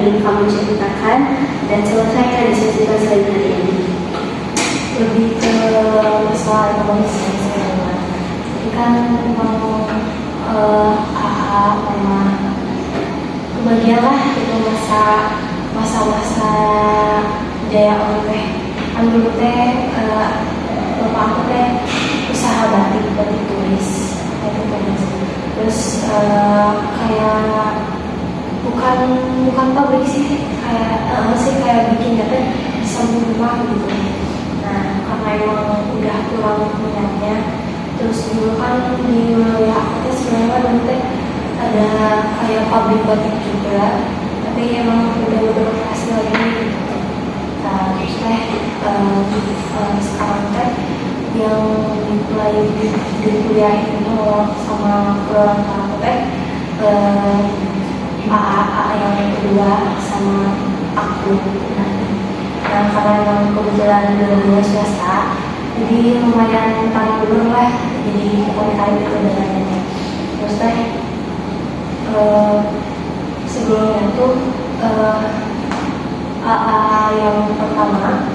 ingin kamu ceritakan dan selesaikan diskusi hari ini? Lebih ke masalah ekonomis yang saya dengar. Jadi kan memang AA memang kebagian lah itu masa-masa jaya orang teh. Kan dulu teh bapak aku teh usaha batik tulis. Terus kayak bukan pabrik sih, kayak bikin teh di samping rumah gitu. Nah, karena emang udah kurang minatnya, terus dulu kan di wilayah aku teh sebenarnya dulu teh ada kayak pabrik batik juga, tapi emang udah beroperasi lagi gitu. Nah, terus teh sekarang teh yang mulai di kuliah itu sama orang tua aku teh AA yang kedua sama aku. Nah, karena memang kebetulan dua swasta, jadi lumayan paling dulu lah, jadi kali itu dengannya. Terus teh sebelumnya tuh AA yang pertama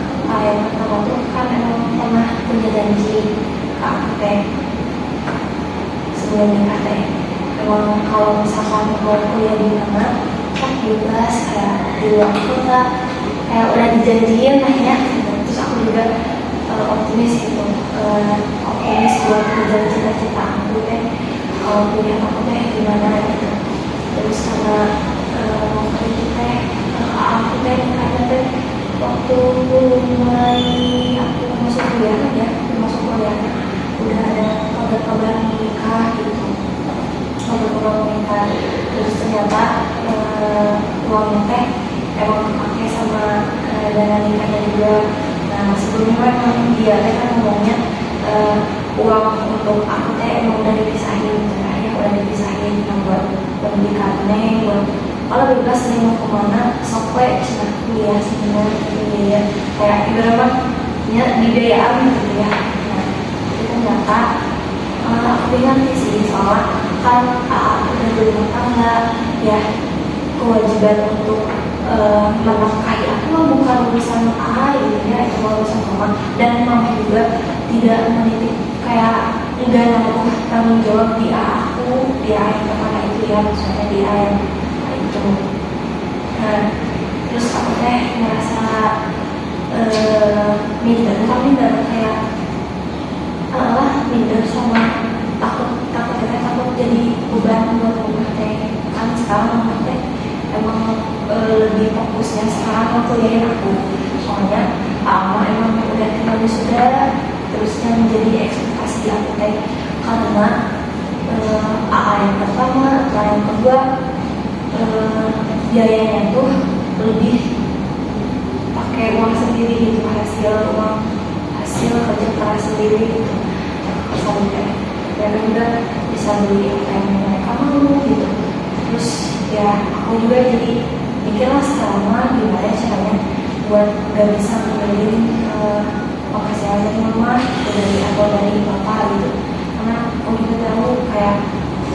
tuh kan emang pernah punya janji ke aku teh sebelum nikah teh. Emang kalau misalkan mau kuliah di mana, kan bebas kayak di luar kota, kayak udah dijanjiin lah ya. Terus aku juga optimis gitu, optimis buat mengejar cita-cita aku teh kalau kuliah aku teh gimana gitu. Terus sama waktu itu teh aku teh kayaknya teh waktu mulai aku masuk kuliah udah ada kabar-kabar menikah gitu, kabar menikah. Terus ternyata uangnya teh emang kepake sama dana nikahnya juga. Nah, sebelumnya kan dia kan ngomongnya uang untuk aku teh emang udah dipisahin, udah dipisahin buat pendidikannya, buat kalau bebas nih mau kemana, sampai cina kuliah sebenarnya kayak ibaratnya dibiayaan gitu ya. Nah, itu ternyata aku ingat sih soalnya kan aku udah berumah tangga ya, kewajiban untuk menafkahi aku bukan urusan gitu ya, itu urusan mama, dan mama juga tidak menitip kayak enggak nanggung tanggung jawab di aku, di yang pertama itu ya, maksudnya di yang itu. Nah, terus aku teh merasa minder kayak minder sama takut jadi beban buat rumah teh. Kan sekarang rumah teh emang lebih fokusnya sekarang ke kuliahin aku, soalnya emang udah tinggal wisuda, terusnya menjadi ekspektasi aku teh karena AA yang pertama atau yang kedua biayanya tuh lebih pakai uang sendiri gitu, hasil kerja keras sendiri gitu, sampai dan juga bisa beli apa yang mereka mau gitu. Terus ya aku juga jadi mikirlah selama gimana caranya buat gak bisa ngambilin penghasilan dari mama dari atau dari bapak gitu, karena aku juga tahu kayak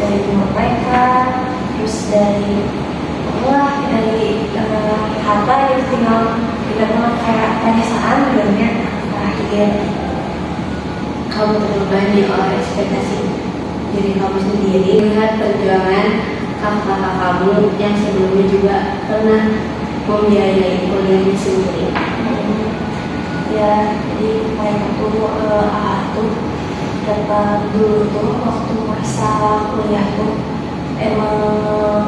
dari rumah mereka, terus dari harta yang tinggal kayak penyesaan sebenarnya terakhir. Kamu terbebani oleh ekspektasi diri kamu sendiri, melihat perjuangan kakak-kakak kamu yang sebelumnya juga pernah membiayai kuliahnya sendiri. Ya, jadi mereka tuh tuh dapat dulu tuh waktu masa kuliah tuh emang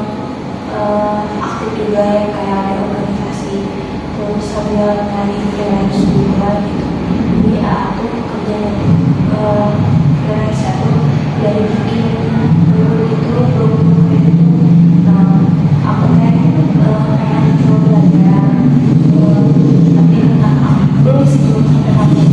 aktif juga ya, kayak ada organisasi, terus sambil nyari freelance juga gitu. Jadi aku kerjanya freelance tuh dari bikin dulu itu belum gitu. Nah, aku kayak coba belajar, tapi belum sih belum sampai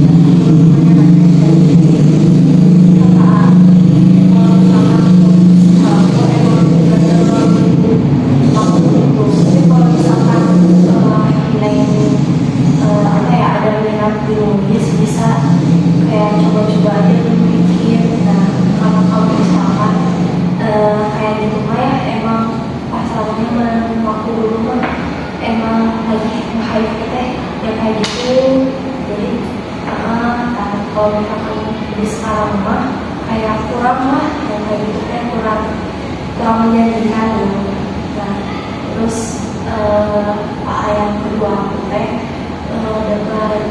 bisa kayak coba Terus yang kedua aku teh dapat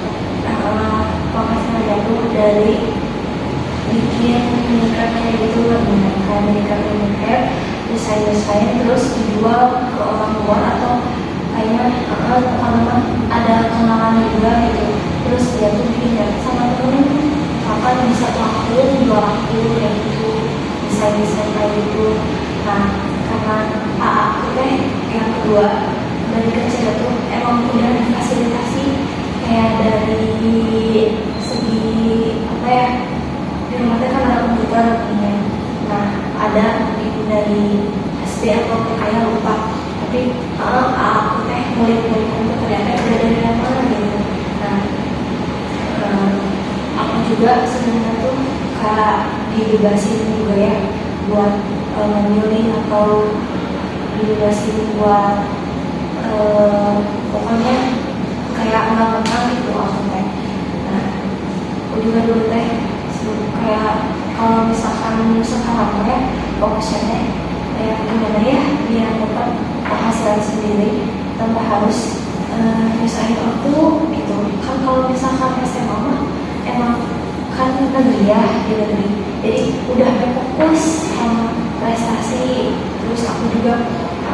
penghasilan itu dari bikin minikrep kayak gitu, kayak minikrep desain terus dijual ke orang luar, atau kayaknya teman-teman ada kenalan juga gitu, terus dia tuh bikin sama temen kapan bisa aku jual aku kayak gitu, desain kayak gitu. Nah karena aku teh yang kedua dari kecil tuh emang udah difasilitasi kayak dari segi apa ya, di rumah teh kan ada komputer ya. Nah ada itu dari SD atau kayak lupa, tapi aku teh mulai komputer ternyata udah dari mana gitu. Nah aku juga sebenarnya tuh kayak dibebasin juga ya buat nyuri atau dibebasin buat pokoknya kayak nggak gitu aku teh. Nah aku juga dulu teh kayak kalau misalkan sekarang ya fokusnya kayak gimana ya biar dapat penghasilan sendiri tanpa harus nyusahin waktu gitu kan. Kalau misalkan SMA mah emang kan negeri ya, di negeri, jadi udah fokus sama prestasi. Terus aku juga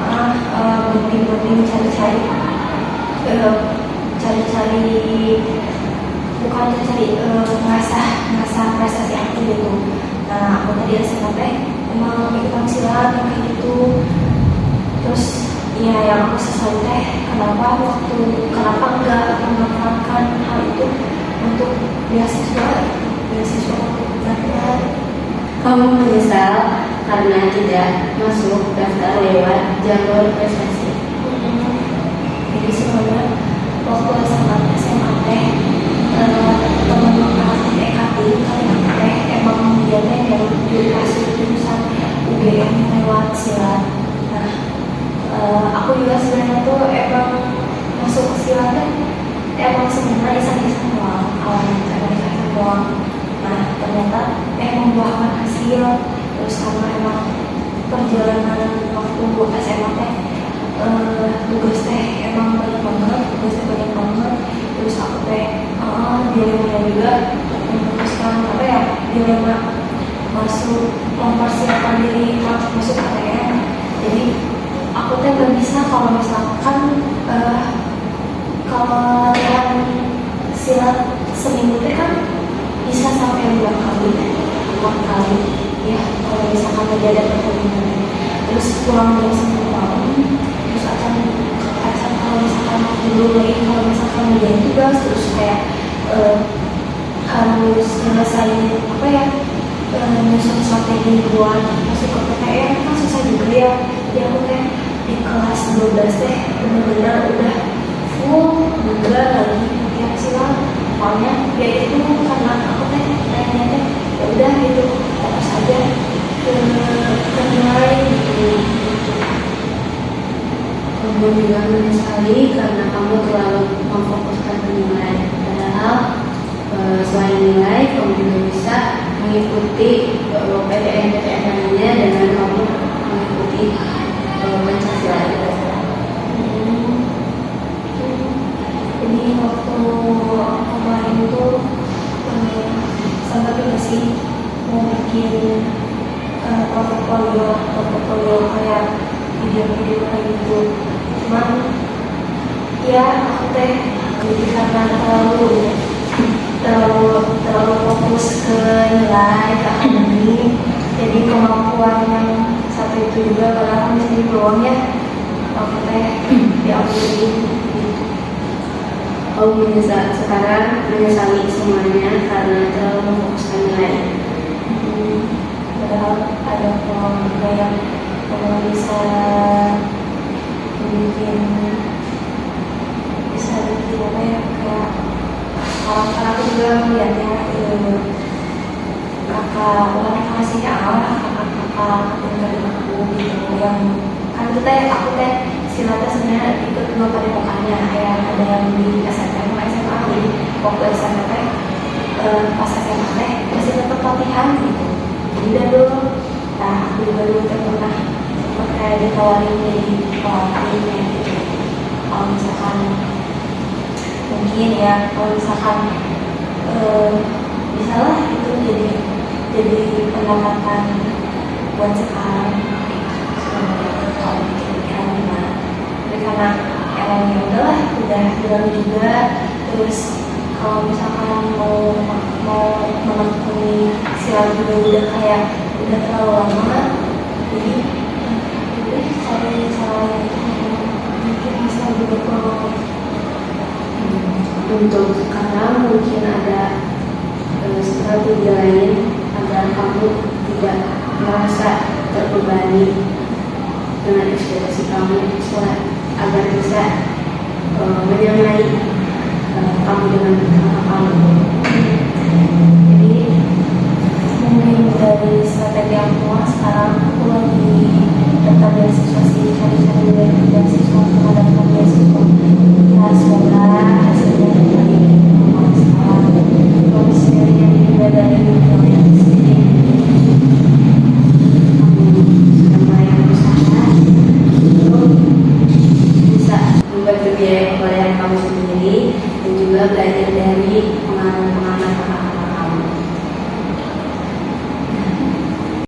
berhenti cari-cari bukan cari ngasah prestasi aku gitu. Nah aku tadi SMA teh emang ikutan silat kayak gitu. Terus ya yang aku sesali teh kenapa enggak memanfaatkan hal itu untuk beasiswa untuk belajar. Kamu menyesal karena tidak masuk daftar lewat jalur prestasi. Jadi sebenarnya waktu SMA teh teman-teman aku EKT kalian teh emang dia teh yang dikasih jurusan UGM lewat silat. Nah aku juga sebenarnya tuh emang masuk ke silat teh emang sebenarnya iseng-iseng doang, awalnya iseng doang. Nah ternyata membuahkan hasil. Terus karena emang perjalanan waktu SMA teh tugas teh emang banyak banget. Terus aku teh dilema juga memutuskan apa ya, dilema mempersiapkan diri masuk PTN. Jadi aku teh gak bisa kalau misalkan kalau latihan silat seminggu teh kan bisa sampai 2 kali, 4 kali ya kalau misalkan lagi ada pertandingan. Terus pulang jam 10 malam, terus akan kalau misalkan dulu lagi kalau misalkan ngerjain tugas, terus kayak harus nyelesain apa ya, nyusun strategi buat masuk ke PTN kan susah juga ya. Jadi aku teh di kelas 12 teh benar-benar udah full juga lagi latihan silat. Pokoknya ya itu karena aku teh pengennya teh ya udah gitu fokus aja ke nilai gitu. Kamu juga menyesali karena kamu terlalu memfokuskan ke nilai. Padahal selain nilai, kamu juga bisa mengikuti PTN lainnya dengan kamu mengikuti Pancasila itu. Jadi waktu kemarin itu sempat juga sih mau bikin portofolio kayak video kayak gitu. Cuman ya aku teh karena terlalu fokus ke nilai, ke akademik, jadi kemampuan yang satu itu juga padahal mesti belum ya aku teh diambilin gitu. Kamu sekarang menyesali semuanya karena terlalu memfokuskan nilai. Padahal ada peluang juga yang kalau bisa bikin apa ya, kayak sekarang juga melihatnya kakak kasihnya kakak dari aku gitu yang kan aku teh silatnya sebenarnya ikut 2 padepokannya, kayak ada yang di SMK SMA. Jadi waktu SMA teh pas SMA teh masih tetap latihan gitu, jadi udah dulu. Nah aku juga dulu teh pernah sempat kayak ditawarin jadi pelatih mungkin ya kalau misalkan misalnya itu jadi pendapatan buat sekarang kalau pikiran gimana, tapi karena emang ya udahlah udah bilang juga. Terus kalau misalkan mau menekuni silat juga udah kayak udah terlalu lama, jadi udah cari cara yang mungkin bisa lebih berpeluang. Untuk sekarang mungkin ada strategi lain agar kamu tidak merasa terbebani dengan ekspektasi kamu, agar bisa menyamai kamu dengan kakak kamu.